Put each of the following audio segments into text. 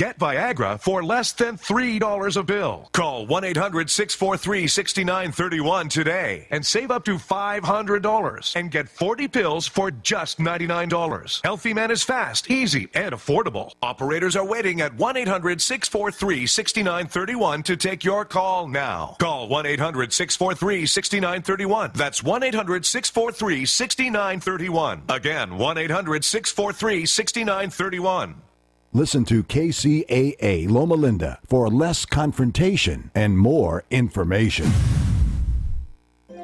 Get Viagra for less than $3 a pill. Call 1-800-643-6931 today and save up to $500 and get 40 pills for just $99. Healthy Man is fast, easy, and affordable. Operators are waiting at 1-800-643-6931 to take your call now. Call 1-800-643-6931. That's 1-800-643-6931. Again, 1-800-643-6931. Listen to KCAA Loma Linda for less confrontation and more information. The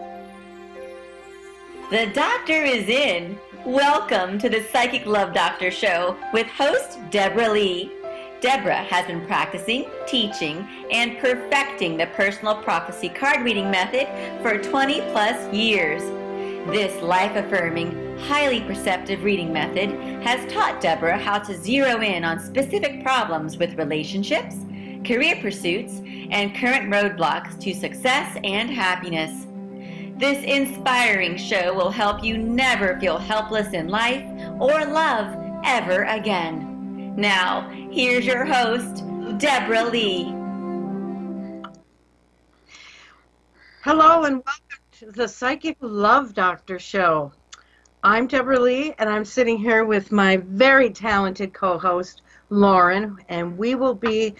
doctor is in. Welcome to the Psychic Love Doctor Show with host Deborah Lee. Deborah has been practicing, teaching, and perfecting the personal prophecy card reading method for 20 plus years. This life-affirming, highly perceptive reading method has taught Deborah how to zero in on specific problems with relationships, career pursuits, and current roadblocks to success and happiness. This inspiring show will help you never feel helpless in life or love ever again. Now, here's your host, Deborah Lee. Hello and welcome to the Psychic Love Doctor Show. I'm Deborah Lee, and I'm sitting here with my very talented co-host, Lauren, and we will be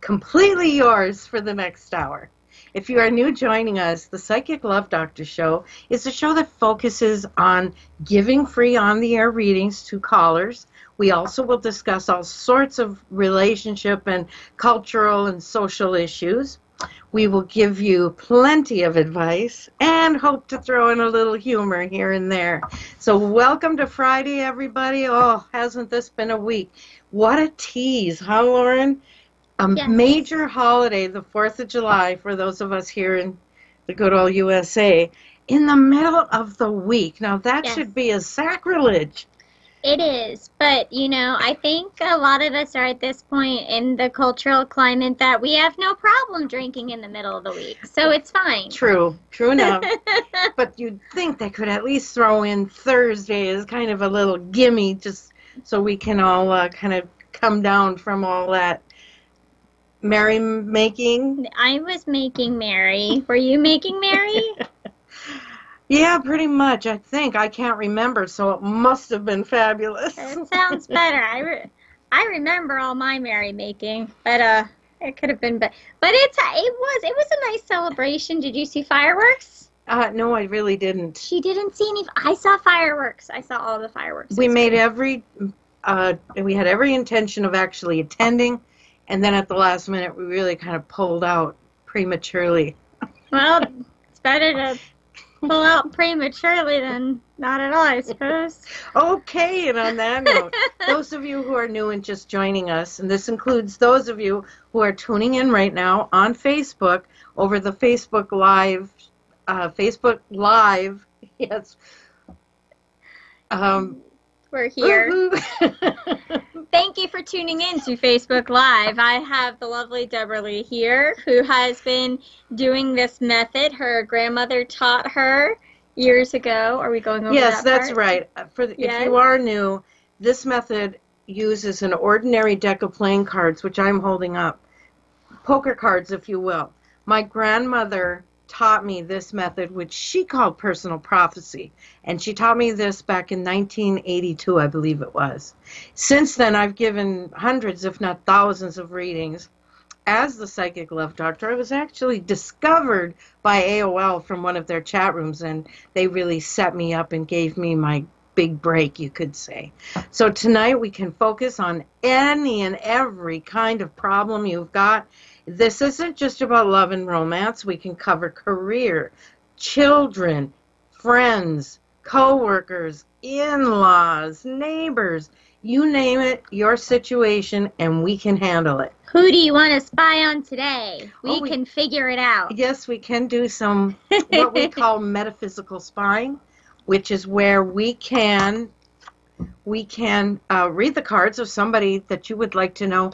completely yours for the next hour. If you are new joining us, the Psychic Love Doctor Show is a show that focuses on giving free on-the-air readings to callers. We also will discuss all sorts of relationship and cultural and social issues. We will give you plenty of advice and hope to throw in a little humor here and there. So welcome to Friday, everybody. Oh, hasn't this been a week? What a tease, huh, Lauren? Yes. Major holiday, the 4th of July, for those of us here in the good old USA, in the middle of the week. Now, that should be a sacrilege. It is, but, you know, I think a lot of us are at this point in the cultural climate that we have no problem drinking in the middle of the week, so it's fine. True enough. But you'd think they could at least throw in Thursday as kind of a little gimme, just so we can all kind of come down from all that merry-making. I was making merry. Were you making merry? Yeah, pretty much, I think. I can't remember, so it must have been fabulous. It sounds better. I remember all my merrymaking, but it could have been better. But it was a nice celebration. Did you see fireworks? No, I really didn't. She didn't see any. I saw fireworks. I saw all the fireworks. We made we had every intention of actually attending, and then at the last minute, we really kind of pulled out prematurely. Well, it's better to pull out prematurely than not at all, I suppose. Okay, and on that note, those of you who are new and just joining us, and this includes those of you who are tuning in right now on Facebook over the Facebook Live, yes. We're here. Thank you for tuning in to Facebook Live. I have the lovely Deborah Lee here, who has been doing this method. Her grandmother taught her years ago. Are we going over that Yes, that's part? right. If you are new, this method uses an ordinary deck of playing cards, which I'm holding up. Poker cards, if you will. My grandmother taught me this method, which she called personal prophecy. And she taught me this back in 1982, I believe it was. Since then, I've given hundreds, if not thousands, of readings. As the Psychic Love Doctor, I was actually discovered by AOL from one of their chat rooms, and they really set me up and gave me my big break, you could say. So tonight we can focus on any and every kind of problem you've got. This isn't just about love and romance. We can cover career, children, friends, co-workers, in-laws, neighbors, you name it, your situation, and we can handle it. Who do you want to spy on today? We can figure it out. Yes, we can do some what we call metaphysical spying, which is where we can read the cards of somebody that you would like to know.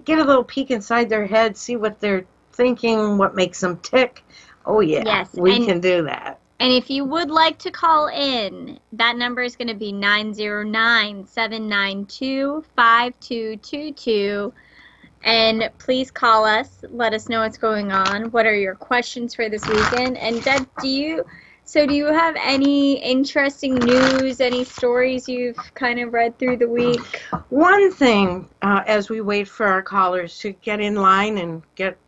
Get a little peek inside their head, see what they're thinking, what makes them tick. Oh, yeah, yes, we can do that. And if you would like to call in, that number is going to be 909-792-5222. And please call us. Let us know what's going on. What are your questions for this weekend? And Deb, do you have any interesting news, any stories you've kind of read through the week? One thing, as we wait for our callers to get in line and get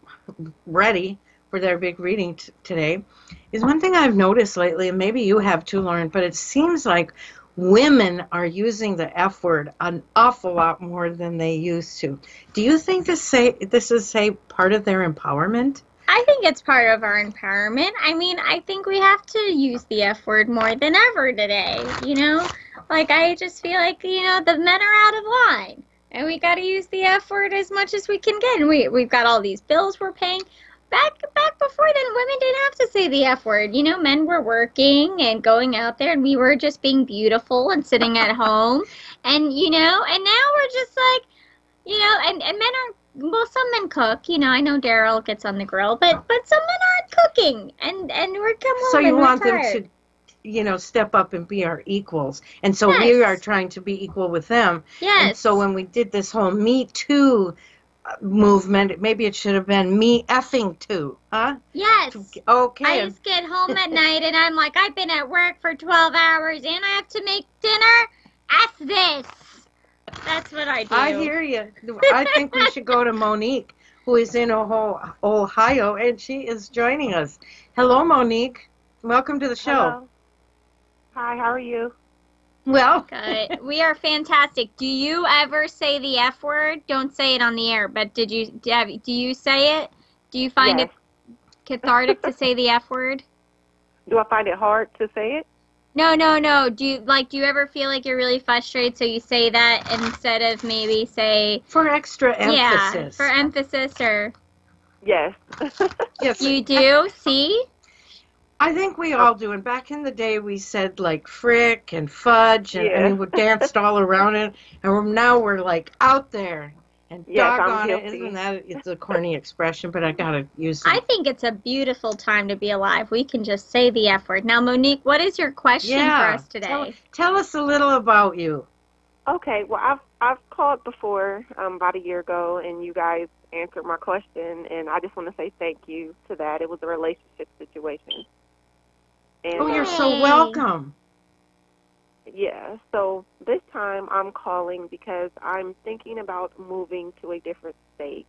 ready for their big reading today, is one thing I've noticed lately, and maybe you have too, Lauren, but it seems like women are using the F word an awful lot more than they used to. Do you think this is part of their empowerment? I think it's part of our empowerment. I mean, I think we have to use the F word more than ever today, you know? Like, I just feel like, you know, the men are out of line, and we got to use the F word as much as we can get. And we've got all these bills we're paying. Back before then, women didn't have to say the F word. You know, men were working and going out there, and we were just being beautiful and sitting at home. And, you know, and now we're just like, you know, and men are, well, some men cook. You know, I know Daryl gets on the grill, but some men aren't cooking. And we're coming home. So you and want we're them tired. to, you know, step up and be our equals. And so Yes. we are trying to be equal with them. Yes. And so when we did this whole Me Too movement, maybe it should have been Me Effing Too, huh? Yes. Okay. I just get home at night and I'm like, I've been at work for 12 hours and I have to make dinner. F this. That's what I do. I hear you. I think we should go to Monique, who is in Ohio, and she is joining us. Hello, Monique. Welcome to the show. Hello. Hi, how are you? Well, Good. We are fantastic. Do you ever say the F word? Don't say it on the air, but do you say it? Do you find Yes. it cathartic to say the F word? Do I find it hard to say it? No. Do you ever feel like you're really frustrated, so you say that instead of maybe say for extra emphasis. yeah, for emphasis, or Yes. Yes. you do? See? I think we all do. And back in the day, we said like frick and fudge, and I mean, we danced all around it. And now we're like out there. And Yes, I'm doggone it, guilty. isn't that, it's a corny expression, but I gotta use it. I think it's a beautiful time to be alive. We can just say the F word. Now, Monique, what is your question for us today? Tell us a little about you. Okay, well, I've called before about a year ago, and you guys answered my question, and I just want to say thank you to that. It was a relationship situation. And, Oh, you're so Yay. welcome. yeah, so this time I'm calling because I'm thinking about moving to a different state.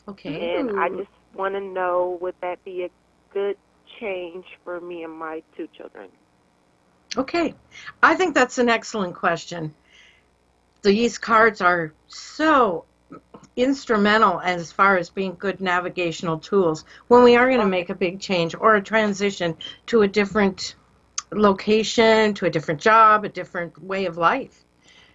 Okay. And I just want to know, would that be a good change for me and my 2 children? Okay. I think that's an excellent question. These cards are so instrumental as far as being good navigational tools when we are going to make a big change or a transition to a different location, to a different job, a different way of life.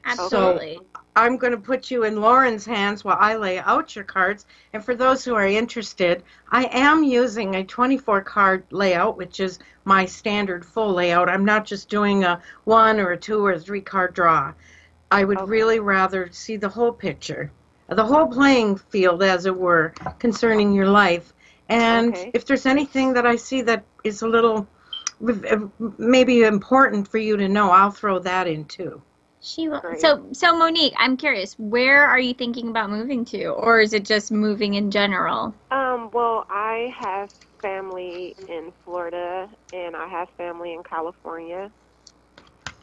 Absolutely. So I'm going to put you in Lauren's hands while I lay out your cards. And for those who are interested, I am using a 24 card layout, which is my standard full layout. I'm not just doing a 1 or a 2 or a 3 card draw. I would really rather see the whole picture, the whole playing field, as it were, concerning your life. And if there's anything that I see that is a little maybe important for you to know, I'll throw that in too. She will. Great. So Monique, I'm curious, where are you thinking about moving to, or is it just moving in general? Well, I have family in Florida, and I have family in California.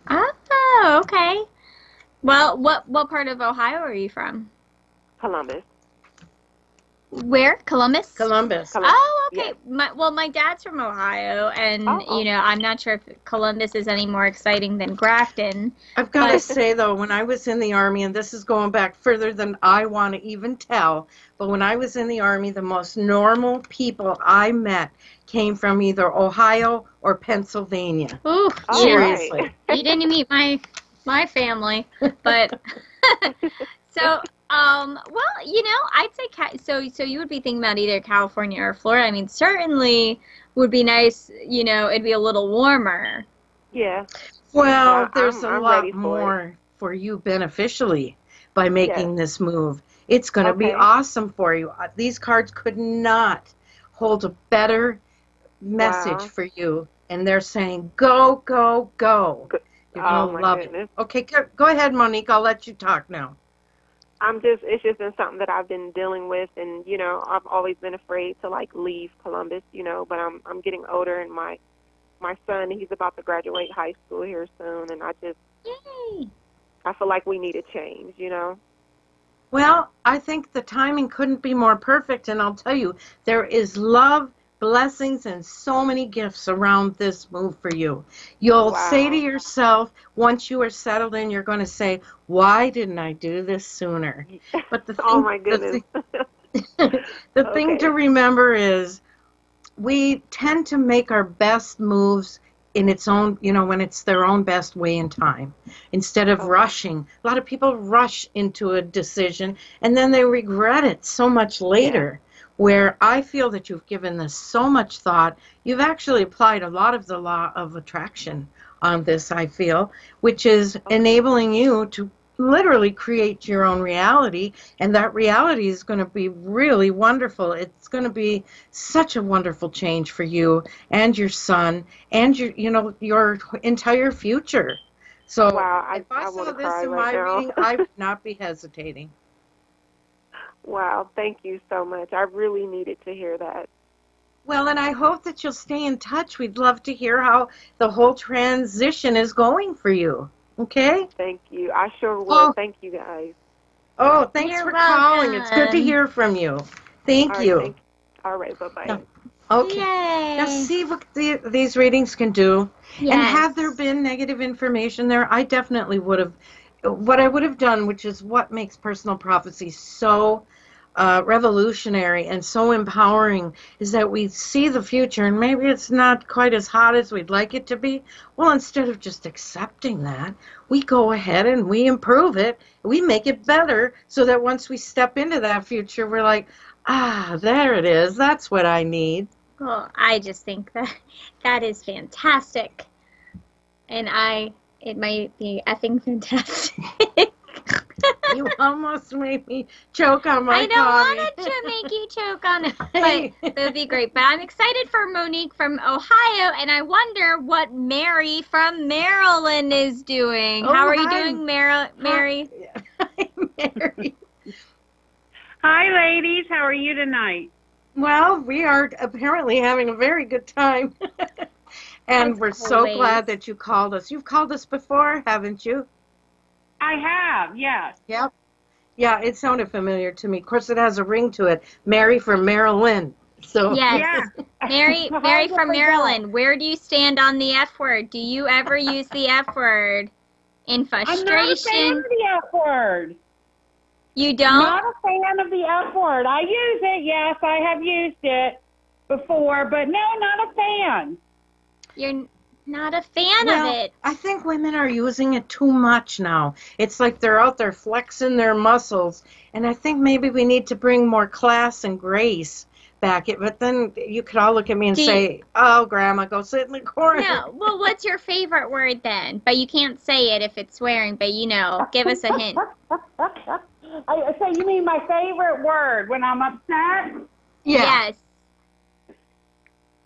Oh, okay. Well, what part of Ohio are you from? Columbus. Where? Columbus? Columbus. Oh, okay. Yes. My dad's from Ohio, and Oh. you know, I'm not sure if Columbus is any more exciting than Grafton. I've got to say, though, when I was in the Army, and this is going back further than I want to even tell, but when I was in the Army, the most normal people I met came from either Ohio or Pennsylvania. Ooh, Oh, Seriously. right. you didn't meet my family, but so well, you know, I'd say so you would be thinking about either California or Florida. I mean, certainly would be nice, you know, it'd be a little warmer. Yeah. Well, Yeah, there's I'm a lot ready for more for you beneficially by making this move. It's going to be awesome for you. These cards could not hold a better message for you. And they're saying, go, go, go. You're Oh, going to my love goodness. it. Okay, go ahead, Monique. I'll let you talk now. it's just been something that I've been dealing with, and, you know, I've always been afraid to, like, leave Columbus, you know, but I'm getting older, and my son, he's about to graduate high school here soon, and Yay! I feel like we need a change, you know? Well, I think the timing couldn't be more perfect, and I'll tell you, there is love, blessings, and so many gifts around this move for you. You'll say to yourself, once you are settled in, you're going to say, why didn't I do this sooner? But the thing, oh, my goodness. the thing to remember is we tend to make our best moves in its own, you know, when it's their own best way and time, instead of rushing. A lot of people rush into a decision, and then they regret it so much later. Where I feel that you've given this so much thought, you've actually applied a lot of the law of attraction on this, I feel, which is enabling you to literally create your own reality, and that reality is going to be really wonderful. It's going to be such a wonderful change for you and your son and your, you know, your entire future. So wow, if I saw this cry in right my now. reading, I would not be hesitating. Wow, thank you so much. I really needed to hear that. Well, and I hope that you'll stay in touch. We'd love to hear how the whole transition is going for you. Okay? Thank you. I sure will. Oh. Thank you, guys. Oh, thanks You're for calling. welcome. It's good to hear from you. Thank All right, you. thank you. All right, bye-bye. Okay. Yay. Now see what these readings can do. Yes. And had there been negative information there, I definitely would have, what I would have done, which is what makes personal prophecy so revolutionary and so empowering, is that we see the future and maybe it's not quite as hot as we'd like it to be. Well, instead of just accepting that, we go ahead and we improve it. We make it better so that once we step into that future, we're like, ah, there it is. That's what I need. Well, I just think that is fantastic. And it might be effing fantastic. You almost made me choke on my I don't coffee. want to make you choke on it, but that would be great. But I'm excited for Monique from Ohio, and I wonder what Mary from Maryland is doing. Oh, How are you hi. doing, Mary? Hi, Mary. Hi, ladies. How are you tonight? Well, we are apparently having a very good time. And As we're so always. glad that you called us. You've called us before, haven't you? I have, yes. Yep. Yeah, it sounded familiar to me. Of course, it has a ring to it. Mary from Maryland. So Yes. Yeah. Mary How did from we go? Maryland, where do you stand on the F word? Do you ever use the F word in I'm not a fan frustration? of the F word. You don't? Not a fan of the F word. I use it, yes. I have used it before, but no, not a fan. You're not a fan well, of it. I think women are using it too much now. It's like they're out there flexing their muscles. And I think maybe we need to bring more class and grace back. But then you could all look at me and say, oh, Grandma, go sit in the corner. No. Well, what's your favorite word then? But you can't say it if it's swearing, but give us a hint. So you mean my favorite word when I'm upset? Yeah. Yes.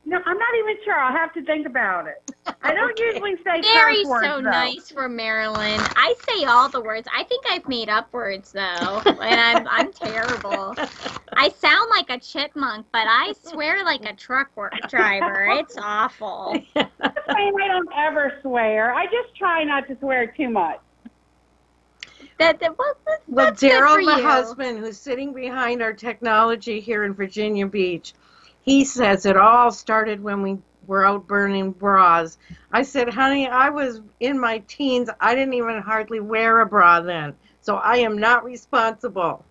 No, I'm not even sure. I'll have to think about it. I don't usually say Mary's curse words, so though. nice from Maryland. I say all the words. I think I've made up words though, and I'm terrible. I sound like a chipmunk, but I swear like a truck driver. It's awful. I don't ever swear. I just try not to swear too much. Well, Well, that's good for Daryl, my you. husband, who's sitting behind our technology here in Virginia Beach, he says it all started when we were out burning bras. I said, honey, I was in my teens. I didn't even hardly wear a bra then. So I am not responsible.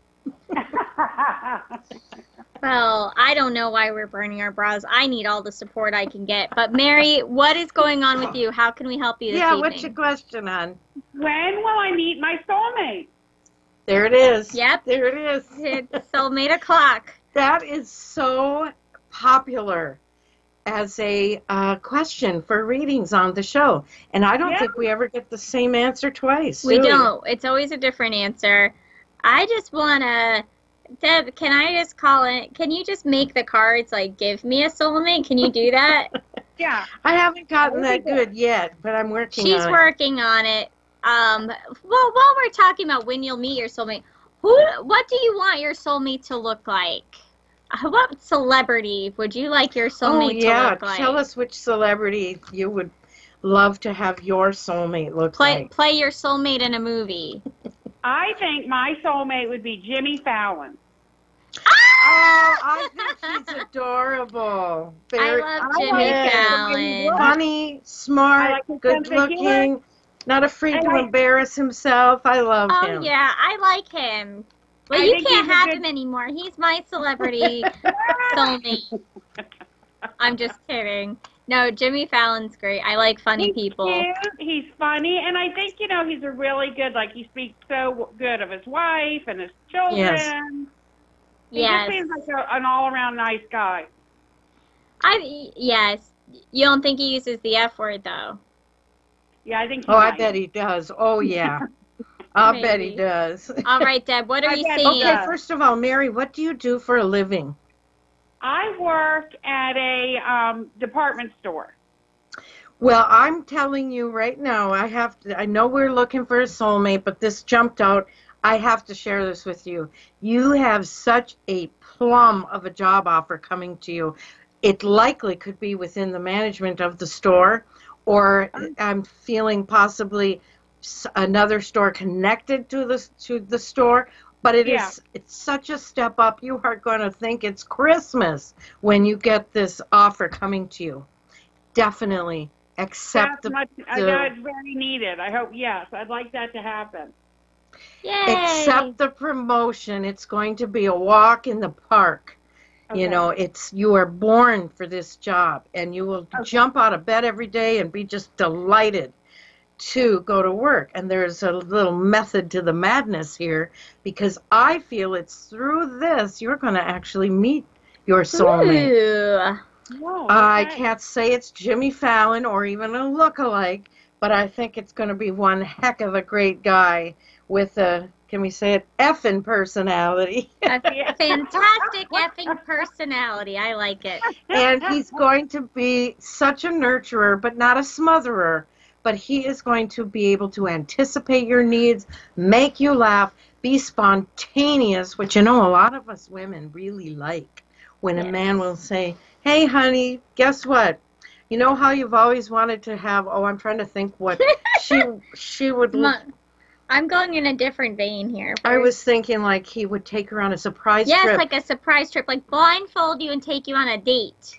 Well, I don't know why we're burning our bras. I need all the support I can get. But Mary, what is going on with you? How can we help you this evening? What's your question, hon? When will I meet my soulmate? There it is. Yep. There it is. It's soulmate o'clock. That is so popular as a question for readings on the show. And I don't think we ever get the same answer twice. We do don't. It's always a different answer. I just want to... Deb, can I just call it? Can you just make the cards like give me a soulmate? Can you do that? Yeah. I haven't gotten that good yet, but I'm working on it. She's working on it. Well, while we're talking about when you'll meet your soulmate, What do you want your soulmate to look like? What celebrity would you like your soulmate to look like? Tell us which celebrity you would love to have your soulmate look like. Play your soulmate in a movie. I think my soulmate would be Jimmy Fallon. Oh, I think he's adorable. I love Jimmy Fallon. Funny, smart, good-looking, not afraid to embarrass himself. I love him. Oh, yeah, I like him. Well, you can't have him anymore. He's my celebrity soulmate. I'm just kidding. No, Jimmy Fallon's great. I like funny people. Cute. He's funny, and I think, he's a really good, he speaks so good of his wife and his children. He just seems like an all-around nice guy. Yes. You don't think he uses the F word, though? Yeah, I think he might. I bet he does. Oh, yeah. I'll bet he does. All right, Deb, what are you saying? Okay, first of all, Mary, what do you do for a living? I work at a department store. Well, I'm telling you right now, I know we're looking for a soulmate, but this jumped out. I have to share this with you. You have such a plum of a job offer coming to you. It likely could be within the management of the store, or I'm feeling possibly another store connected to the store. But it's such a step up. You are going to think it's Christmas when you get this offer coming to you. Definitely accept I know it's very needed. I hope, yes, I'd like that to happen. Yay. Accept the promotion. It's going to be a walk in the park. Okay. You are born for this job, and you will jump out of bed every day and be just delighted to go to work. And there's a little method to the madness here, because I feel it's through this you're going to actually meet your soulmate. Ooh. I can't say it's Jimmy Fallon or even a look-alike, but I think it's going to be one heck of a great guy with a, can we say it, effing personality. A fantastic effing personality. I like it. And he's going to be such a nurturer, but not a smotherer. But he is going to be able to anticipate your needs, make you laugh, be spontaneous, which a lot of us women really like. When a man will say, hey, honey, guess what? You know how you've always wanted to have, I'm trying to think what she would look. I'm going in a different vein here. I was thinking like he would take her on a surprise trip. Yes, like a surprise trip, like blindfold you and take you on a date.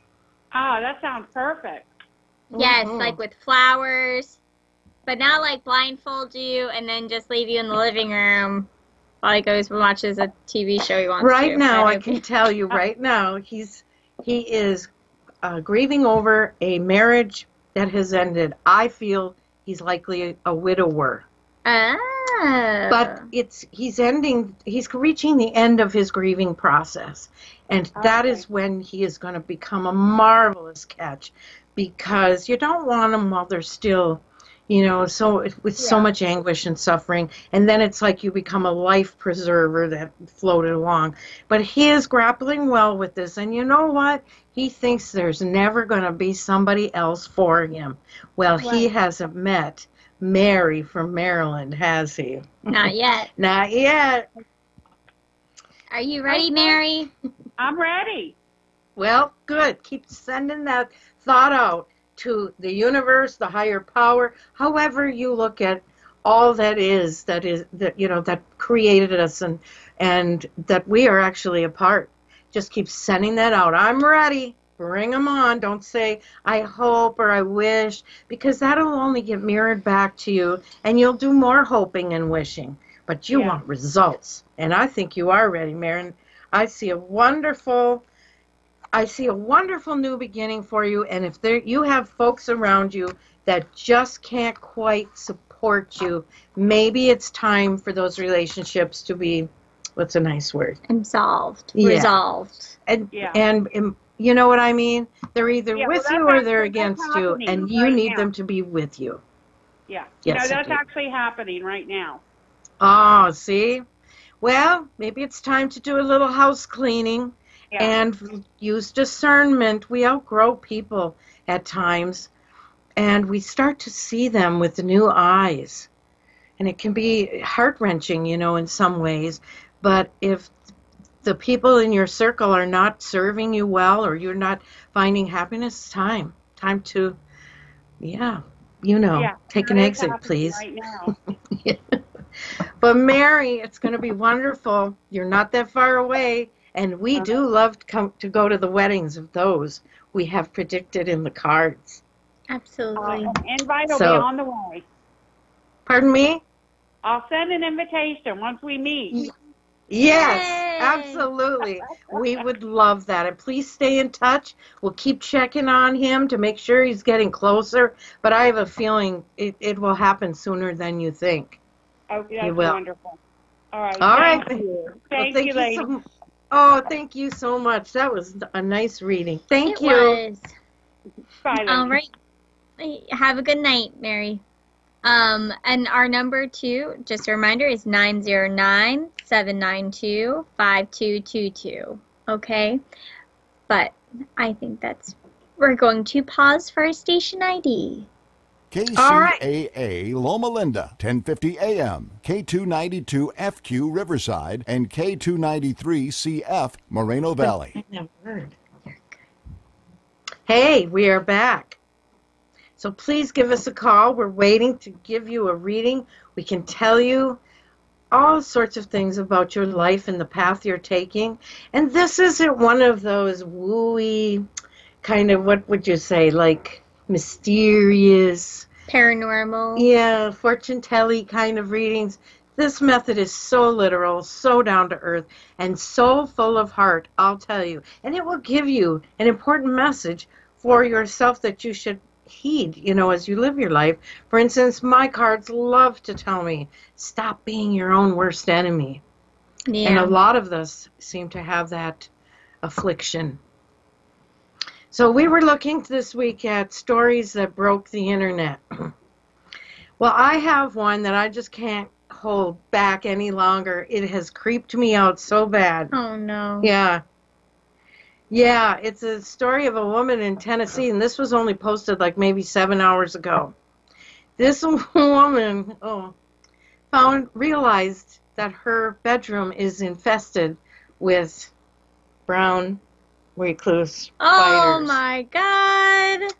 Oh, that sounds perfect. Yes, like with flowers, but not like blindfold you and then just leave you in the living room while he goes and watches a TV show he wants to. Right now, I can tell you right now, he is grieving over a marriage that has ended. I feel he's likely a widower. But he's reaching the end of his grieving process. And that is when he is going to become a marvelous catch, because you don't want them while they're still, so much anguish and suffering. And then it's like you become a life preserver that floated along. But he is grappling well with this. And you know what? He thinks there's never going to be somebody else for him. Well, he hasn't met Mary from Maryland, has he? Not yet. Not yet. Are you ready, Mary? I'm ready. Well, good. Keep sending that thought out to the universe, the higher power, however you look at all that created us and that we are actually a part. Just keep sending that out. I'm ready. Bring them on. Don't say, I hope or I wish, because that'll only get mirrored back to you, and you'll do more hoping and wishing. But you want results. And I think you are ready, Maren. I see a wonderful new beginning for you, and if you have folks around you that just can't quite support you, maybe it's time for those relationships to be, what's a nice word? Resolved. And you know what I mean? They're either with you or they're against you, and you need them to be with you. Yeah. Yes, that's actually happening right now. Oh, see? Well, maybe it's time to do a little house cleaning and use discernment. We outgrow people at times, and we start to see them with new eyes. And it can be heart-wrenching, in some ways. But if the people in your circle are not serving you well, or you're not finding happiness, it's time to, take an exit, please. Right now. Yeah. But Mary, it's going to be wonderful. You're not that far away, and we do love to go to the weddings of those we have predicted in the cards. Absolutely. Invite will be on the way. Pardon me? I'll send an invitation once we meet. Yes, Yay! absolutely. We would love that. And please stay in touch. We'll keep checking on him to make sure he's getting closer. But I have a feeling it will happen sooner than you think. Okay, that's wonderful. All right. Thank you. Thank you, lady. Thank you so much. That was a nice reading. Thank you. It was. Bye, All right. Have a good night, Mary. And our number too, just a reminder, is 909-792-5222. Okay? But I think we're going to pause for our station ID. KCAA Loma Linda, 1050 AM, K292FQ Riverside, and K293CF Moreno Valley. Hey, we are back. So please give us a call. We're waiting to give you a reading. We can tell you all sorts of things about your life and the path you're taking. And this isn't one of those wooey kind of, what would you say, like mysterious, paranormal, fortune-telling kind of readings. This method is so literal, so down to earth, and so full of heart, I'll tell you. And it will give you an important message for yourself that you should heed, as you live your life. For instance, my cards love to tell me, stop being your own worst enemy. Yeah. And a lot of us seem to have that affliction. So we were looking this week at stories that broke the internet. Well, I have one that I just can't hold back any longer. It has creeped me out so bad. Oh, no. Yeah. Yeah, it's a story of a woman in Tennessee, and this was only posted like maybe 7 hours ago. This woman realized that her bedroom is infested with brown recluse Oh spiders. my God!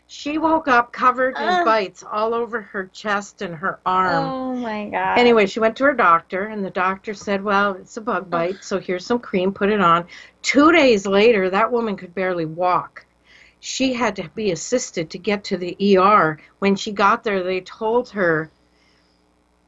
She woke up covered in bites all over her chest and her arm. Oh my God. Anyway, she went to her doctor, and the doctor said, well, it's a bug bite, so here's some cream, put it on. 2 days later, that woman could barely walk. She had to be assisted to get to the ER. When she got there, they told her,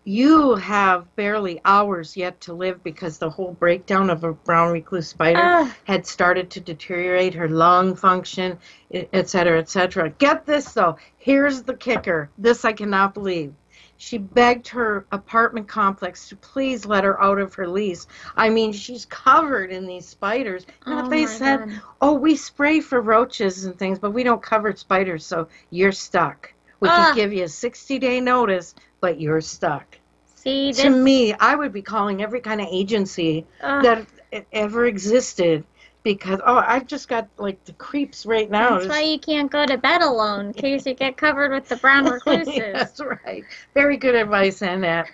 you have barely hours yet to live, because the whole breakdown of a brown recluse spider had started to deteriorate her lung function, et cetera, et cetera. Get this, though. Here's the kicker. This I cannot believe. She begged her apartment complex to please let her out of her lease. I mean, she's covered in these spiders. And they said, we spray for roaches and things, but we don't cover spiders, so you're stuck. We can give you a 60-day notice, but you're stuck. See, to me, I would be calling every kind of agency that ever existed, because, I've just got, like, the creeps right now. That's why you can't go to bed alone, in case you get covered with the brown recluses. That's right. Very good advice, Annette.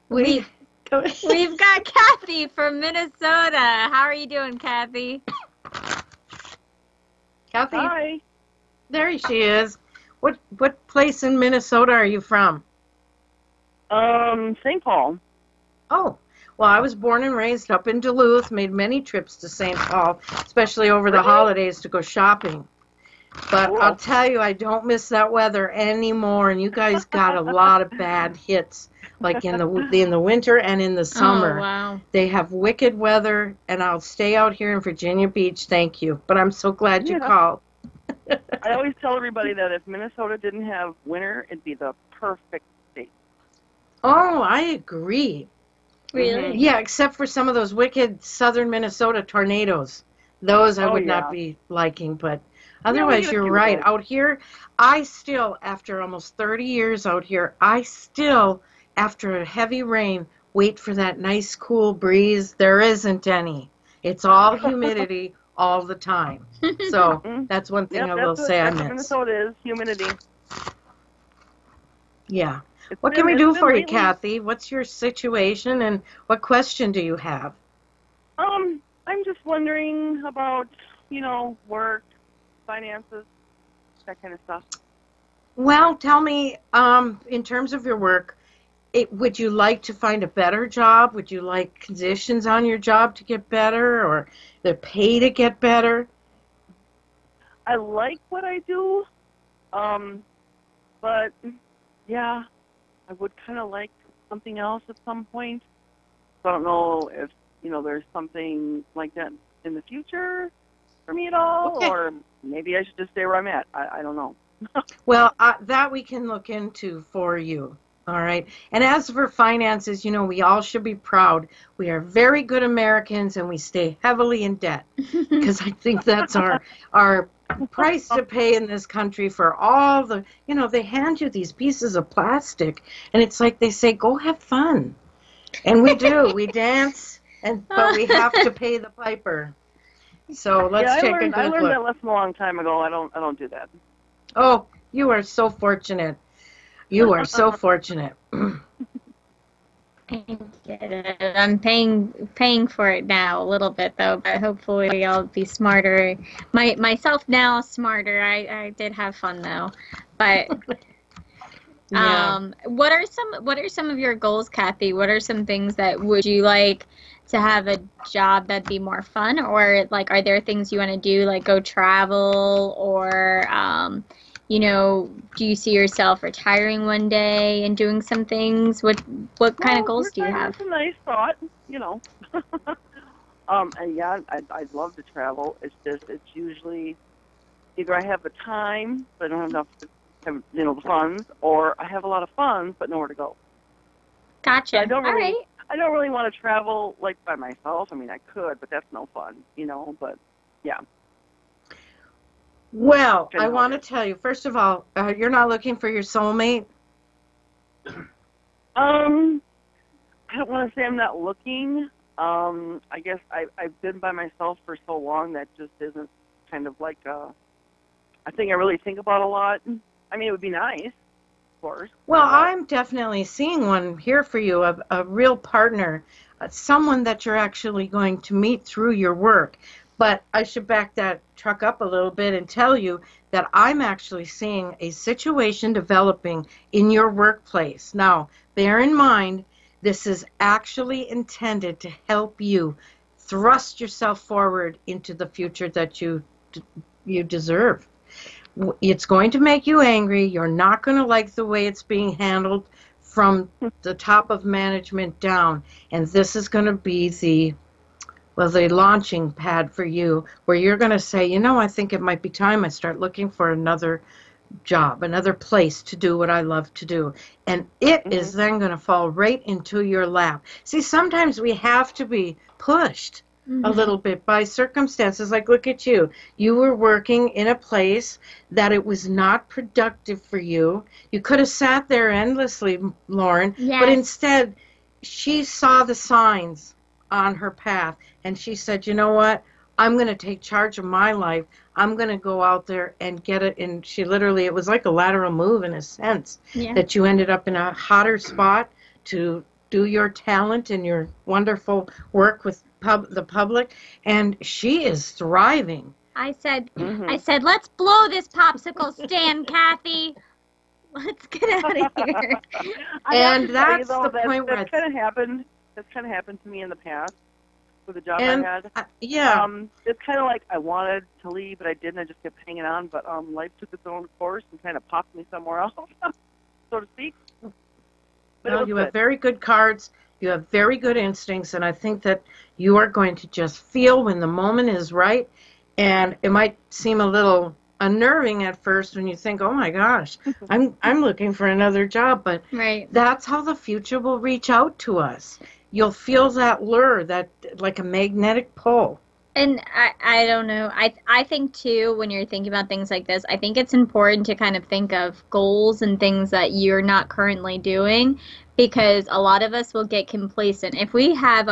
We've got Kathy from Minnesota. How are you doing, Kathy? Kathy? Hi. There she is. What place in Minnesota are you from? St. Paul. Oh, well, I was born and raised up in Duluth, made many trips to St. Paul, especially over the holidays to go shopping. But I'll tell you, I don't miss that weather anymore, and you guys got a lot of bad hits, like in the winter and in the summer. Oh, wow. They have wicked weather, and I'll stay out here in Virginia Beach, thank you. But I'm so glad you called. I always tell everybody that if Minnesota didn't have winter, it'd be the perfect state. Oh, I agree. Really? Yeah, except for some of those wicked southern Minnesota tornadoes. Those I would not be liking, but otherwise you're right. Out here, I still, after almost 30 years out here, after a heavy rain, wait for that nice cool breeze. There isn't any. It's all humidity all the time. So that's one thing I will say I miss. Minnesota is humidity. Yeah. What can we do for you, Kathy? What's your situation and what question do you have? I'm just wondering about, work, finances, that kind of stuff. Well, tell me, in terms of your work, would you like to find a better job? Would you like conditions on your job to get better or the pay to get better? I like what I do, but, yeah, I would kind of like something else at some point. So I don't know if, there's something like that in the future for me at all, or maybe I should just stay where I'm at. I don't know. Well, that we can look into for you. All right. And as for finances, we all should be proud. We are very good Americans and we stay heavily in debt because I think that's our price to pay in this country for all the, they hand you these pieces of plastic and it's like they say, go have fun. And we do. We dance, but we have to pay the piper. So let's take a good look. I learned that lesson a long time ago. I don't do that. Oh, you are so fortunate. You are so fortunate. I get it. I'm paying for it now a little bit though, but hopefully I'll be smarter. Myself now smarter. I did have fun though, but yeah. What are some of your goals, Kathy? What are some things that would you like to have a job that'd be more fun, or like are there things you want to do like go travel or do you see yourself retiring one day and doing some things? What kind of goals do you have? That's a nice thought, And yeah, I'd love to travel. It's usually either I have the time, but I don't have enough to have, the funds, or I have a lot of funds, but nowhere to go. Gotcha. So I don't really want to travel like by myself. I mean, I could, but that's no fun, But yeah. Well, I want to tell you, first of all, you're not looking for your soulmate? I don't want to say I'm not looking. I guess I've been by myself for so long that just isn't kind of like a thing I really think about a lot. I mean, it would be nice, of course. Well, I'm definitely seeing one here for you, a real partner, someone that you're actually going to meet through your work. But I should back that truck up a little bit and tell you that I'm actually seeing a situation developing in your workplace. Now, bear in mind, this is actually intended to help you thrust yourself forward into the future that you deserve. It's going to make you angry. You're not going to like the way it's being handled from the top of management down. And this is going to be the launching pad for you, where you're going to say, I think it might be time I start looking for another job, another place to do what I love to do. And it is then going to fall right into your lap. See, sometimes we have to be pushed a little bit by circumstances. Like, look at you. You were working in a place that it was not productive for you. You could have sat there endlessly, Lauren, but instead she saw the signs on her path and she said, you know what? I'm going to take charge of my life. I'm going to go out there and get it. And she literally, it was like a lateral move in a sense, that you ended up in a hotter spot to do your talent and your wonderful work with the public. And she is thriving. I said, let's blow this popsicle stand, Kathy. Let's get out of here. And that's the point where that's kind of happened. That's kind of happened to me in the past with the job I had. It's kind of like I wanted to leave, but I didn't. I just kept hanging on. But life took its own course and kind of popped me somewhere else, so to speak. But well, you have very good cards. You have very good instincts, and I think that you are going to just feel when the moment is right. And it might seem a little unnerving at first when you think, oh my gosh, I'm looking for another job, but that's how the future will reach out to us. You'll feel that lure, that like a magnetic pull. And I don't know. I think too, when you're thinking about things like this, I think it's important to kind of think of goals and things that you're not currently doing, because a lot of us will get complacent. If we have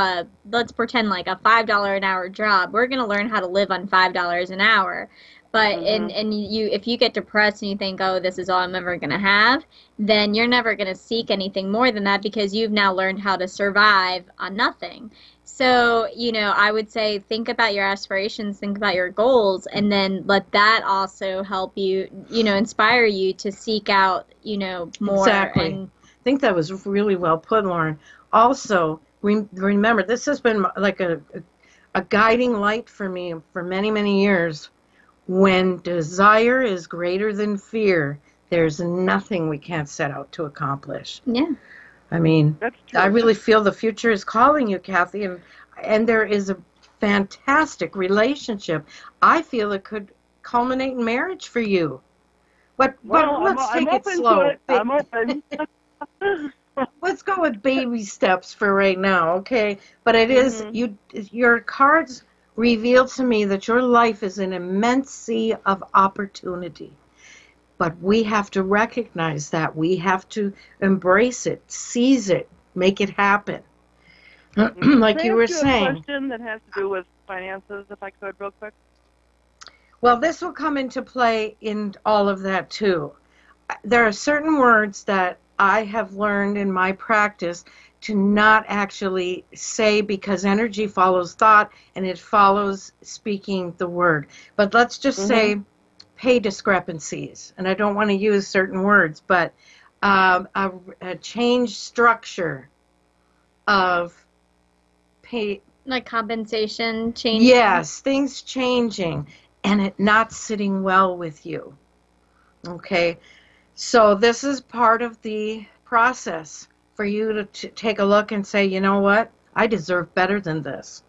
let's pretend like a $5 an hour job, we're going to learn how to live on $5 an hour. But and you, if you get depressed and you think, oh, this is all I'm ever going to have, then you're never going to seek anything more than that, because you've now learned how to survive on nothing. So, you know, I would say think about your aspirations, think about your goals, and then let that also help you, you know, inspire you to seek out, you know, more. Exactly. And I think that was really well put, Lauren. Also, remember, this has been like a guiding light for me for many, many years. When desire is greater than fear, there's nothing we can't set out to accomplish. Yeah. I mean, That's true. I really feel the future is calling you, Kathy, and there is a fantastic relationship. I feel it could culminate in marriage for you. But let's take it slow. I'm open. Let's go with baby steps for right now, okay? But it is your cards reveal to me that your life is an immense sea of opportunity. But we have to recognize that. We have to embrace it, seize it, make it happen. Like you were saying. A question that has to do with finances, if I could, real quick. Well, this will come into play in all of that, too. There are certain words that I have learned in my practice to not actually say, because energy follows thought and it follows speaking the word. But let's just say pay discrepancies. And I don't want to use certain words, but a change structure of pay. Like compensation changing? Yes, things changing and it not sitting well with you. Okay? So this is part of the process for you to take a look and say, you know what? I deserve better than this.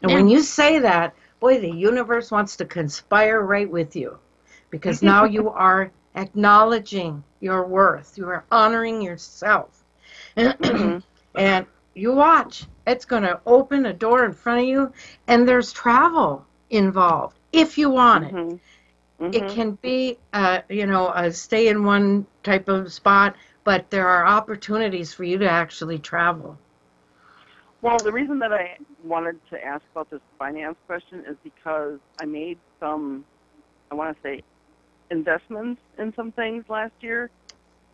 And when you say that, boy, the universe wants to conspire right with you, because now you are acknowledging your worth. You are honoring yourself. And you watch. It's going to open a door in front of you, and there's travel involved if you want it. It can be, you know, a stay in one type of spot, but there are opportunities for you to actually travel. Well, the reason that I wanted to ask about this finance question is because I made some, I want to say, investments in some things last year,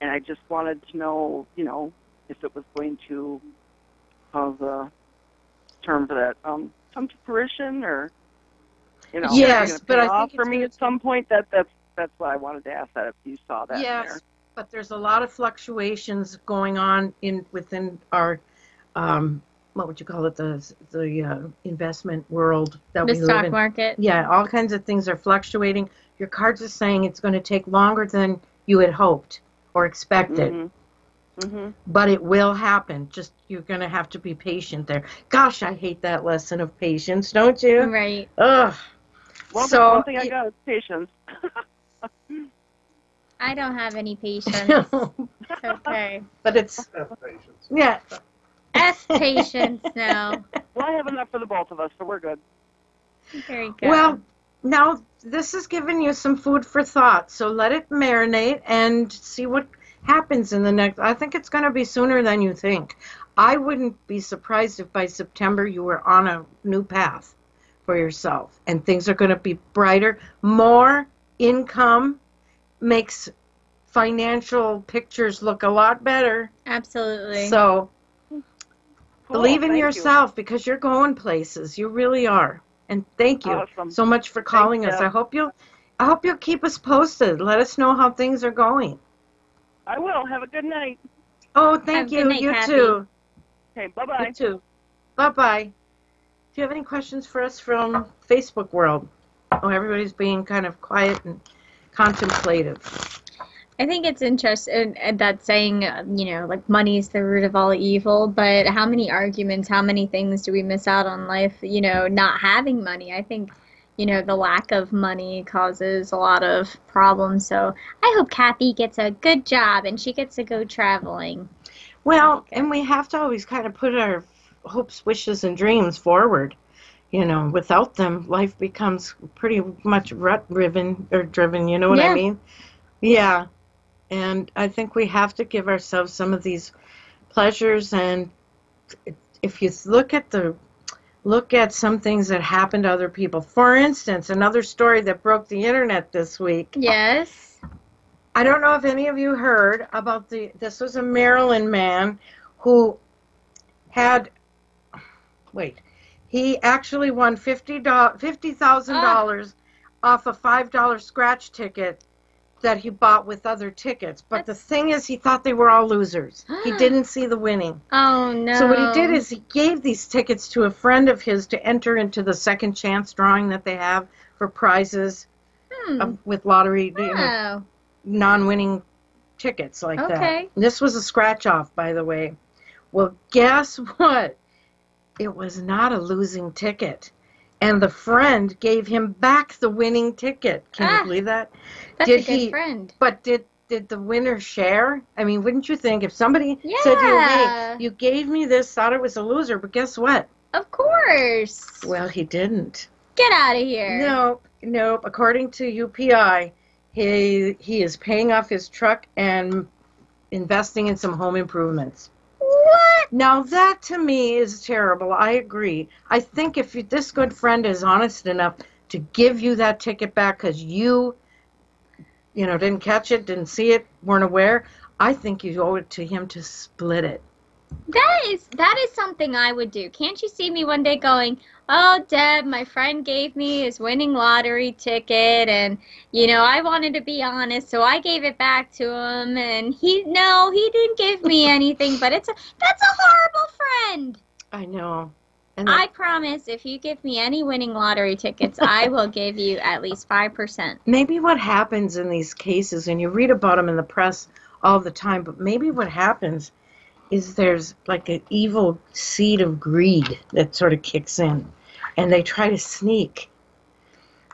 and I just wanted to know, you know, if it was going to, how's the term for that, come to fruition, or, you know, yes, but I off think for me at some point. That's what I wanted to ask, that if you saw that. Yes, in there. but there's a lot of fluctuations going on within our, what would you call it, the investment world that we live in. The stock market. Yeah, all kinds of things are fluctuating. Your cards are saying it's going to take longer than you had hoped or expected. But it will happen. Just you're going to have to be patient there. Gosh, I hate that lesson of patience, don't you? Right. Ugh. Well, so, one thing I got is patience. I don't have any patience. Okay. But it's... Yeah. F patience now. Well, I have enough for the both of us, so we're good. Very good. Well, now this has given you some food for thought, so let it marinate and see what happens in the next... I think it's going to be sooner than you think. I wouldn't be surprised if by September you were on a new path for yourself, and things are going to be brighter. More income makes financial pictures look a lot better. Absolutely. So believe in thank yourself, because you're going places. You really are. And thank you so much for calling us. I hope you'll keep us posted. Let us know how things are going. I will. Have a good night. Oh, thank you. You too. Okay, bye-bye. You too. Bye-bye. Do you have any questions for us from Facebook world? Oh, everybody's being kind of quiet and contemplative. I think it's interesting that saying, you know, like money is the root of all evil, but how many arguments, how many things do we miss out on life, you know, not having money? I think, you know, the lack of money causes a lot of problems. So I hope Kathy gets a good job and she gets to go traveling. Well, and we have to always kind of put our hopes, wishes, and dreams forward. You know, without them, life becomes pretty much driven, you know what I mean? Yeah. And I think we have to give ourselves some of these pleasures. And if you look at the look at some things that happen to other people. For instance, another story that broke the internet this week. Yes. I don't know if any of you heard about this was a Maryland man who had, he actually won $50,000 off a $5 scratch ticket that he bought with other tickets. But the thing is, he thought they were all losers. He didn't see the winning. Oh, no. So what he did is he gave these tickets to a friend of his to enter into the second chance drawing that they have for prizes with lottery, non-winning tickets like that. This was a scratch-off, by the way. Well, guess what? It was not a losing ticket. And the friend gave him back the winning ticket. Can you believe that? That's a good friend. But did the winner share? I mean, wouldn't you think if somebody said to you, hey, you gave me this, thought it was a loser, but guess what? Of course. Well, he didn't. Get out of here. Nope. According to UPI, he is paying off his truck and investing in some home improvements. What? Now, that to me is terrible. I agree. I think if this good friend is honest enough to give you that ticket back because you didn't catch it, didn't see it, weren't aware, I think you owe it to him to split it. That is something I would do. Can't you see me one day going, oh, Deb, my friend gave me his winning lottery ticket, and, I wanted to be honest, so I gave it back to him, and he didn't give me anything, but that's a horrible friend. I know. And I promise, if you give me any winning lottery tickets, I will give you at least 5%. Maybe what happens in these cases, and you read about them in the press all the time, but maybe what happens is there's like an evil seed of greed that sort of kicks in, and they try to sneak,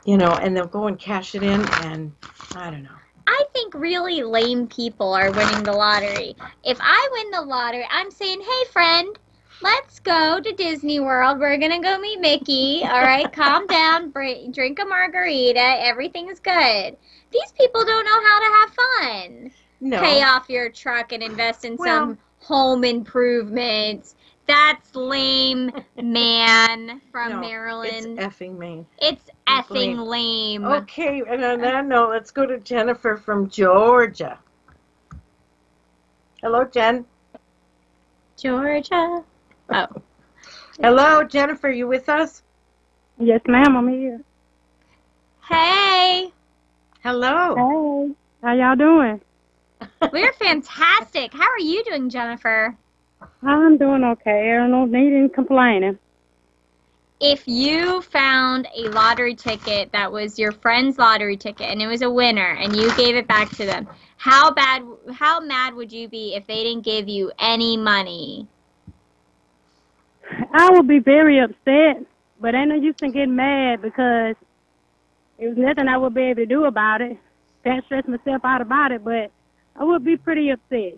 and they'll go and cash it in, and I don't know. I think really lame people are winning the lottery. If I win the lottery, I'm saying, hey, friend, let's go to Disney World. We're going to go meet Mickey. All right, calm down, drink a margarita. Everything's good. These people don't know how to have fun. No. Pay off your truck and invest in some home improvements. That's lame, man, from Maryland. It's effing lame. It's effing lame. Okay, and on that note, let's go to Jennifer from Georgia. Hello, Jen. Georgia. Oh. Hello, Jennifer, you with us? Yes, ma'am, I'm here. Hey. Hello. Hey. How y'all doing? We're fantastic. How are you doing, Jennifer? I'm doing okay. I don't need any complaining. If you found a lottery ticket that was your friend's lottery ticket and it was a winner and you gave it back to them, how mad would you be if they didn't give you any money? I would be very upset, but ain't no use in getting mad because there was nothing I would be able to do about it. Can't stress myself out about it, but I would be pretty upset,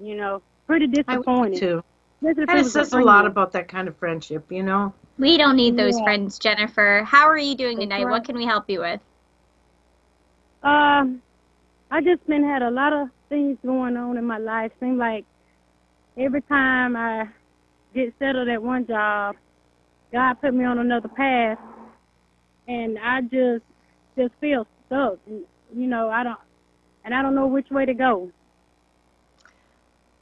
pretty disappointed. I would too. That says a lot about that kind of friendship, We don't need those friends, Jennifer. How are you doing tonight? What can we help you with? I just had a lot of things going on in my life. Seems like every time I get settled at one job, God put me on another path, and I just feel stuck. I don't know which way to go.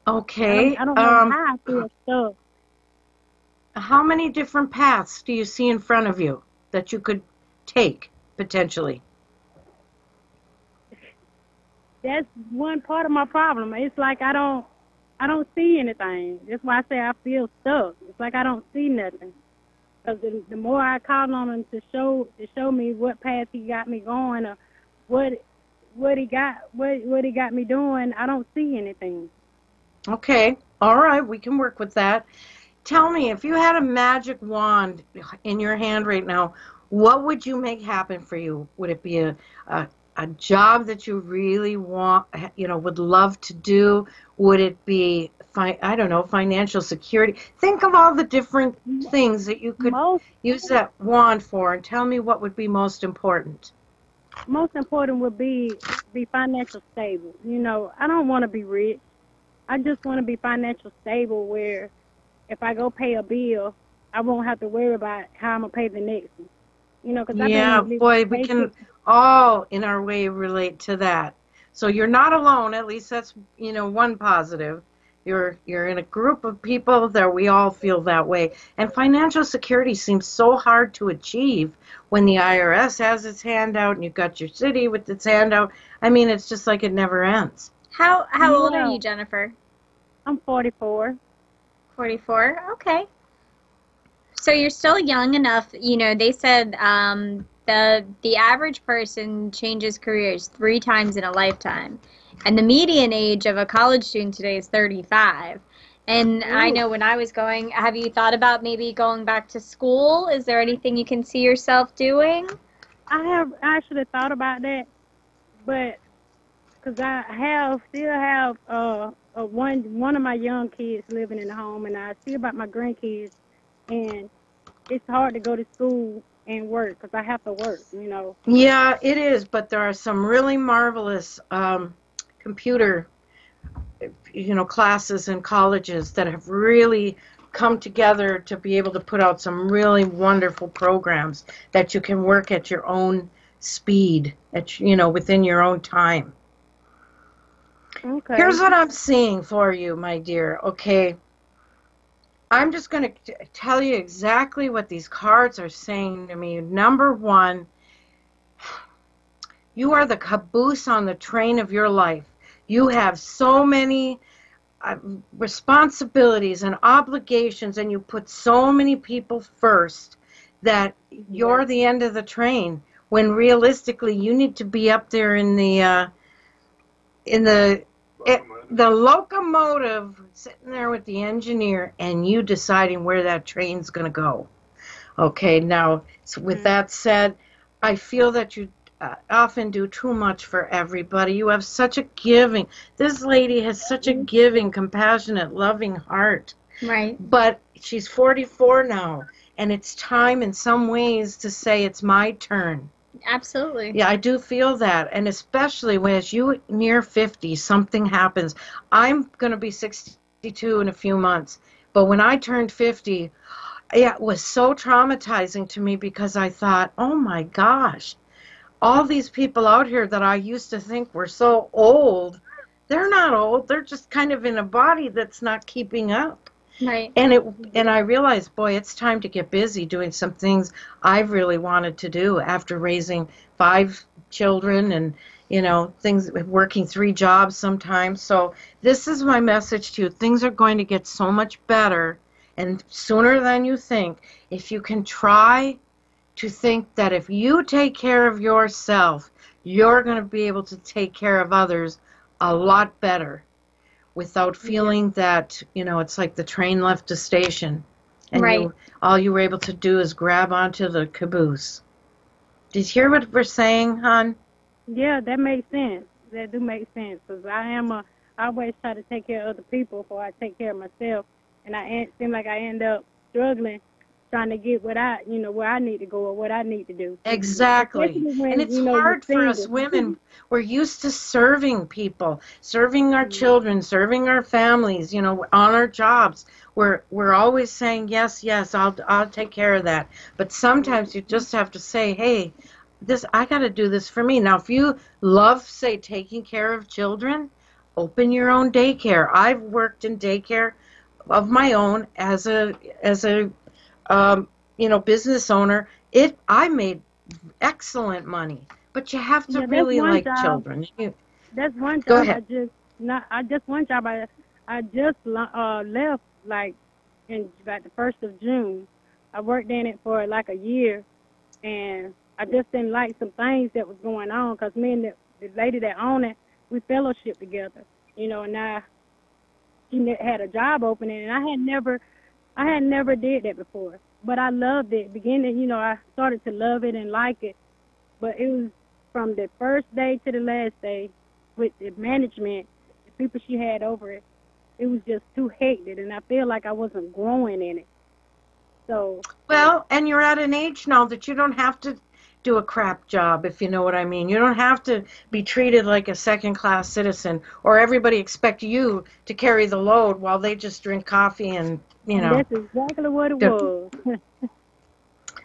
Okay. I don't know how I feel stuck. How many different paths do you see in front of you that you could take, potentially? That's one part of my problem. It's like I don't see anything. That's why I say I feel stuck. It's like I don't see nothing. Because the more I call on him to show me what path he got me going, or what he got me doing, I don't see anything. Okay. All right. We can work with that. Tell me, if you had a magic wand in your hand right now, what would you make happen for you? Would it be a job that you really want, would love to do? Would it be, financial security? Think of all the different things that you could use that wand for, and tell me what would be most important. Most important would be financial stable. I don't want to be rich. I just want to be financial stable where if I go pay a bill, I won't have to worry about how I'm gonna pay the next one. You know, because yeah, boy, we can all in our way relate to that. So you're not alone. At least that's, you know, one positive. You're in a group of people that we all feel that way. And financial security seems so hard to achieve when the IRS has its hand out and you've got your city with its hand out. I mean, it's just like it never ends. How old are you, Jennifer? I'm 44. 44. Okay. So you're still young enough. You know, they said the average person changes careers 3 times in a lifetime, and the median age of a college student today is 35. And ooh. I know when I was going, have you thought about maybe going back to school? Is there anything you can see yourself doing? I have actually thought about that, but because I still have one of my young kids living in the home, and I see about my grandkids, and it's hard to go to school and work because I have to work, you know. Yeah, it is, but there are some really marvelous computer, you know, classes and colleges that have really come together to be able to put out some really wonderful programs that you can work at your own speed, at, you know, within your own time. Okay. Here's what I'm seeing for you, my dear. Okay. I'm just going to tell you exactly what these cards are saying to me. Number one, you are the caboose on the train of your life. You have so many responsibilities and obligations, and you put so many people first that you're the end of the train, when realistically you need to be up there in the locomotive, sitting there with the engineer, and you deciding where that train's going to go. Okay, now, so with that said, I feel that you often do too much for everybody. You have such a giving, this lady has such a giving, compassionate, loving heart. Right. But she's 44 now, and it's time in some ways to say it's my turn. Absolutely. Yeah, I do feel that, and especially when as you near 50, something happens. I'm going to be 62 in a few months, but when I turned 50, yeah, it was so traumatizing to me because I thought, oh my gosh, all these people out here that I used to think were so old, they're not old. They're just kind of in a body that's not keeping up. Right. And I realized, boy, it's time to get busy doing some things I've really wanted to do after raising 5 children and, you know, things, working 3 jobs sometimes. So this is my message to you. Things are going to get so much better, and sooner than you think, if you can try to think that if you take care of yourself, you're going to be able to take care of others a lot better, without feeling that, you know, it's like the train left the station and right. All you were able to do is grab onto the caboose. Did you hear what we're saying, hon? Yeah, that makes sense. That do make sense, because I always try to take care of other people before I take care of myself, and it seems like I end up struggling trying to get where I need to go or what I need to do. Exactly. And it's hard for us women. We're used to serving people, serving our children, serving our families, you know, on our jobs. We're always saying, yes, I'll take care of that. But sometimes you just have to say, hey, I got to do this for me. Now, if you love, say, taking care of children, open your own daycare. I've worked in daycare of my own as a you know, business owner. I made excellent money, but you have to really like children. That's one job. Go ahead. I just left like in about the 1st of June. I worked in it for like a year, and I just didn't like some things that was going on, because me and the lady that owned it, we fellowship together, you know, and she had a job opening, and I had never did that before, but I loved it. Beginning, you know, I started to love it and like it, but it was from the first day to the last day with the management, the people she had over it, it was just too hectic, and I feel like I wasn't growing in it. So well, and you're at an age now that you don't have to do a crap job, if you know what I mean. You don't have to be treated like a second-class citizen, or everybody expect you to carry the load while they just drink coffee and you know. That's exactly what it was.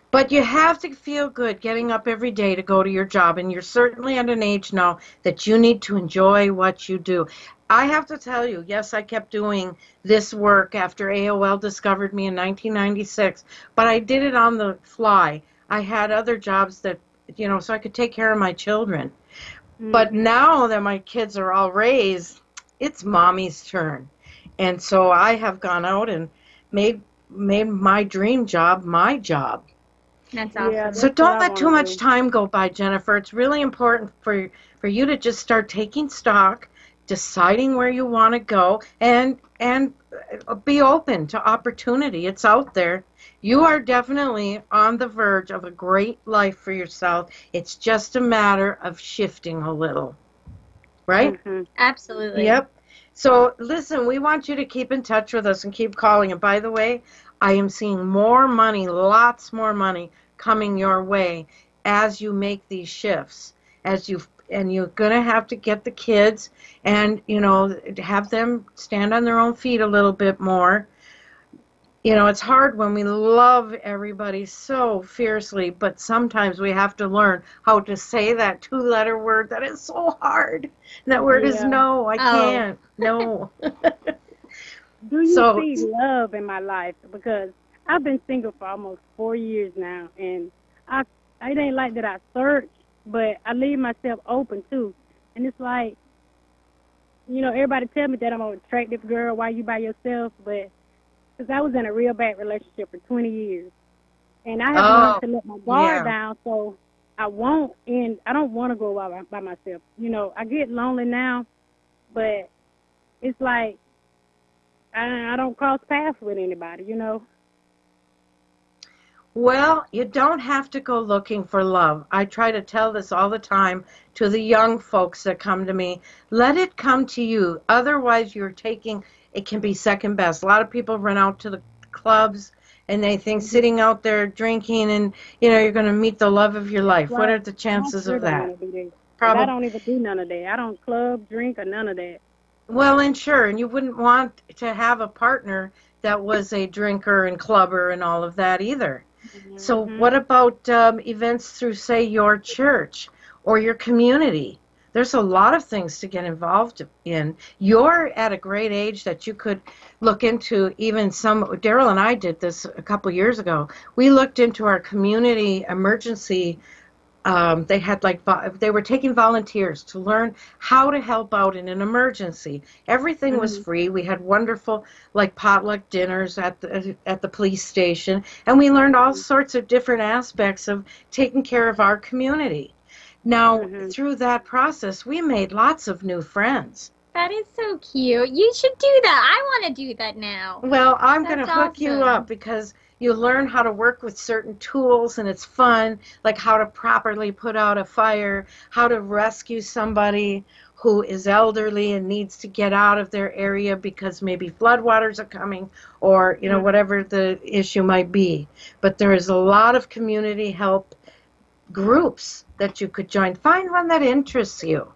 But you have to feel good getting up every day to go to your job, and you're certainly at an age now that you need to enjoy what you do. I have to tell you, yes, I kept doing this work after AOL discovered me in 1996, but I did it on the fly. I had other jobs that, you know, so I could take care of my children. But now that my kids are all raised, it's mommy's turn. And so I have gone out and made my dream job my job. That's awesome. Yeah, so don't let too much time go by, Jennifer. It's really important for you to just start taking stock, deciding where you want to go, and be open to opportunity. It's out there. You are definitely on the verge of a great life for yourself. It's just a matter of shifting a little, right? Absolutely. Yep. So listen, we want you to keep in touch with us and keep calling. And by the way, I am seeing more money, lots more money coming your way as you make these shifts. And you're going to have to get the kids and, you know, have them stand on their own feet a little bit more. You know, it's hard when we love everybody so fiercely, but sometimes we have to learn how to say that two-letter word that is so hard. And that word is no. I can't. No. Do you see love in my life? Because I've been single for almost 4 years now, and it ain't like that I search, but I leave myself open too. And it's like, you know, everybody tell me that I'm an attractive girl, why you by yourself, but because I was in a real bad relationship for 20 years. And I have learned to let my guard down, so I don't want to go by myself. You know, I get lonely now, but it's like I don't cross paths with anybody, you know. Well, you don't have to go looking for love. I try to tell this all the time to the young folks that come to me. Let it come to you. Otherwise, it can be second best. A lot of people run out to the clubs and they think sitting out there drinking and, you know, you're going to meet the love of your life. Well, what are the chances of that? Probably. I don't even do none of that. I don't club, drink, or none of that. Well, and sure, and you wouldn't want to have a partner that was a drinker and clubber and all of that either. So what about events through, say, your church or your community? There's a lot of things to get involved in. You're at a great age that you could look into even Daryl and I did this a couple years ago. We looked into our community emergency. They were taking volunteers to learn how to help out in an emergency. Everything was free. We had wonderful potluck dinners at the police station, and we learned all sorts of different aspects of taking care of our community. Now, through that process, we made lots of new friends. That is so cute. You should do that. I want to do that now. Well, I'm going to hook you up because you learn how to work with certain tools, and it's fun, like how to properly put out a fire, how to rescue somebody who is elderly and needs to get out of their area because maybe floodwaters are coming or, you know, whatever the issue might be. But there is a lot of community help groups that you could join. Find one that interests you.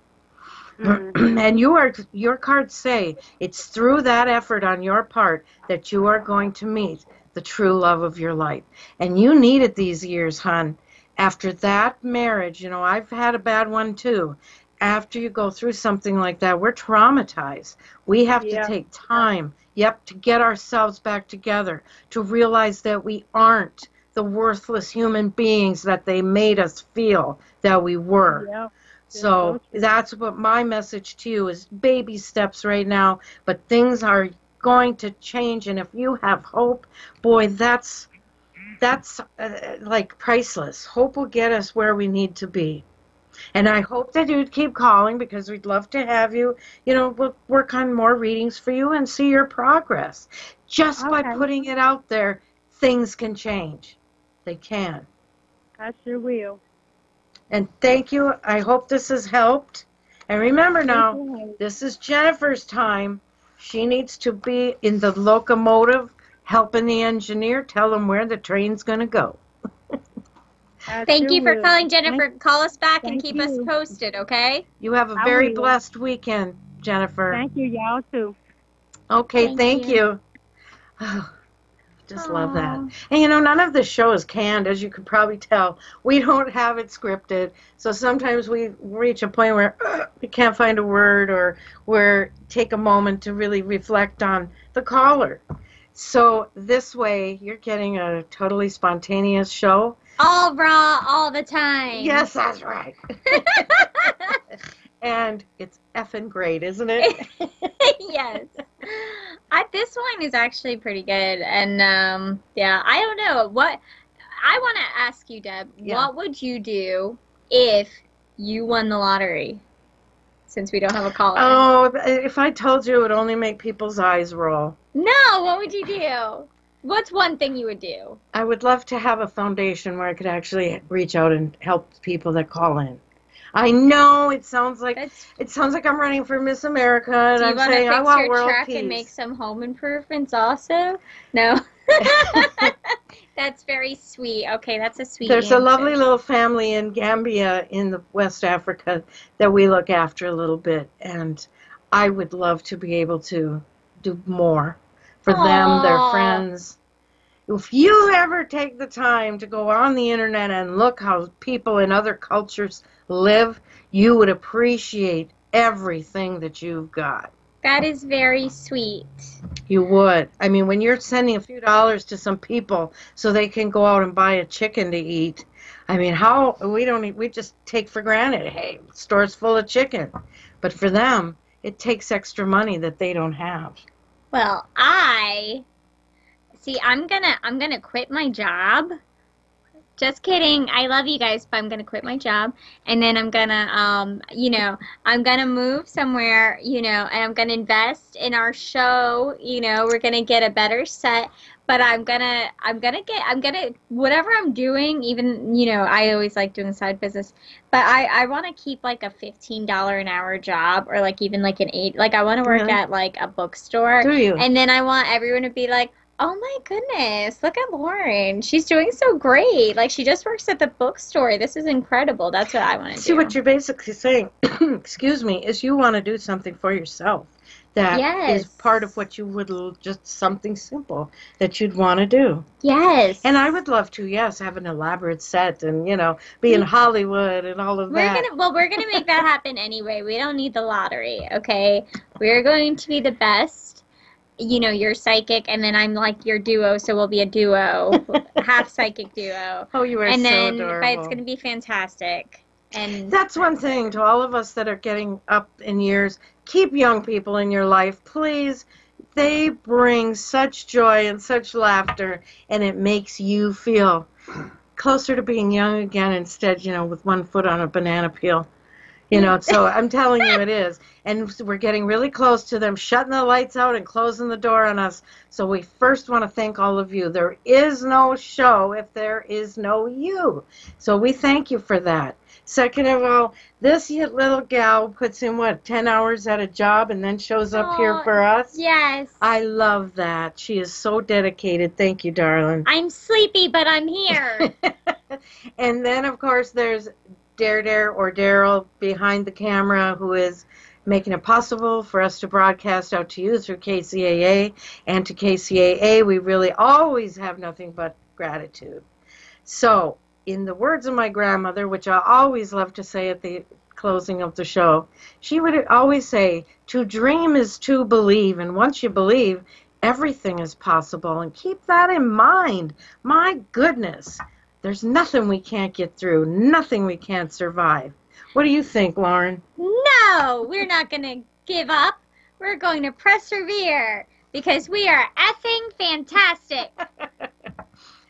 And your cards say it's through that effort on your part that you are going to meet the true love of your life. And you needed these years, hon. After that marriage, you know, I've had a bad one too. After you go through something like that, we're traumatized. We have to take time, to get ourselves back together, to realize that we aren't the worthless human beings that they made us feel that we were. So that's what my message to you is, baby steps right now, but things are going to change, and if you have hope, boy, that's like priceless. Hope will get us where we need to be. And I hope that you'd keep calling because we'd love to have you. You know, we'll work on more readings for you and see your progress. Just by putting it out there, things can change. They can. I sure will. And thank you. I hope this has helped. And remember now, this is Jennifer's time. She needs to be in the locomotive, helping the engineer, tell them where the train's going to go. Thank you for calling, Jennifer. Call us back and keep us posted, okay? You have a very blessed weekend, Jennifer. Thank you, y'all, too. Okay, thank you. Just love that. And none of this show is canned, as you could probably tell. We don't have it scripted. So sometimes we reach a point where we can't find a word, or we take a moment to really reflect on the caller. So this way, you're getting a totally spontaneous show. All raw, all the time. Yes, that's right. And it's effing great, isn't it? Yes. This one is actually pretty good. And, I don't know. What I want to ask you, Deb, what would you do if you won the lottery? Since we don't have a caller. Oh, if I told you, it would only make people's eyes roll. No, what would you do? What's one thing you would do? I would love to have a foundation where I could actually reach out and help people that call in. I know it sounds like I'm running for Miss America, and I'm saying I want world peace. Do you want to fix your truck and make some home improvements also? No. That's very sweet. Okay, that's a sweet There's answer. a lovely little family in Gambia in the West Africa that we look after a little bit, and I would love to be able to do more for them, their friends. If you ever take the time to go on the internet and look how people in other cultures live, you would appreciate everything that you've got. That is very sweet. You would. I mean, when you're sending a few dollars to some people so they can go out and buy a chicken to eat, I mean, we just take for granted, hey, store's full of chicken. But for them, it takes extra money that they don't have. Well, I'm gonna quit my job. Just kidding. I love you guys, but I'm gonna quit my job, and then I'm gonna, I'm gonna move somewhere, and I'm gonna invest in our show. We're gonna get a better set, but I'm gonna whatever I'm doing. Even, I always like doing side business, but I want to keep like a $15 an hour job, or like even like an $8. Like I want to work at like a bookstore. Do you? And then I want everyone to be like, oh my goodness, look at Lauren. She's doing so great. Like, she just works at the bookstore. This is incredible. That's what I want to do. See, what you're basically saying, excuse me, is you want to do something for yourself. That is part of what you would, just something simple that you'd want to do. Yes. And I would love to, have an elaborate set and, be in Hollywood and all of that. We're going to make that happen anyway. We don't need the lottery, okay? We're going to be the best. You're psychic, and then I'm like your duo, so we'll be a duo, half psychic duo. Oh, you are and so then, adorable. But it's going to be fantastic. And that's one thing to all of us that are getting up in years. Keep young people in your life, please. They bring such joy and such laughter, and it makes you feel closer to being young again instead, with one foot on a banana peel. So I'm telling you it is. And we're getting really close to them shutting the lights out and closing the door on us. So we first want to thank all of you. There is no show if there is no you. So we thank you for that. Second of all, this little gal puts in, 10 hours at a job and then shows up here for us? Yes. I love that. She is so dedicated. Thank you, darling. I'm sleepy, but I'm here. And then, of course, there's Dare or Daryl behind the camera, who is making it possible for us to broadcast out to you through KCAA. And to KCAA, we really always have nothing but gratitude. So, in the words of my grandmother, which I always love to say at the closing of the show, she would always say, to dream is to believe, and once you believe, everything is possible. And keep that in mind. My goodness. There's nothing we can't get through, nothing we can't survive. What do you think, Lauren? No, we're not going to give up. We're going to persevere because we are effing fantastic.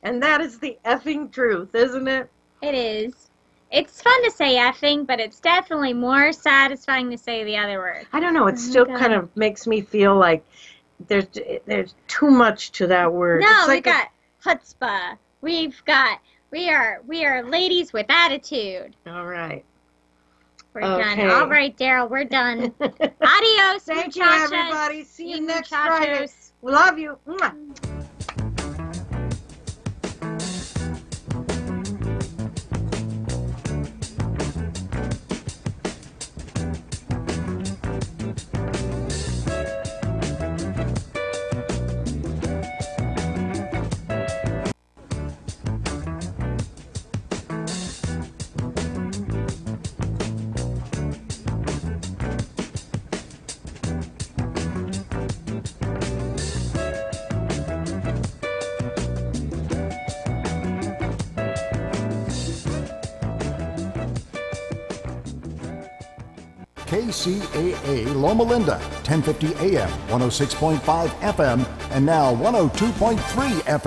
And that is the effing truth, isn't it? It is. It's fun to say effing, but it's definitely more satisfying to say the other word. I don't know. It still kind of makes me feel like there's too much to that word. No, it's like we got chutzpah. We are ladies with attitude. All right. We're done. All right, Daryl, we're done. Adios, Thank you, muchachos. everybody. See you next muchachos. Friday. We love you. Mwah. KCAA Loma Linda, 1050 AM, 106.5 FM, and now 102.3 FM.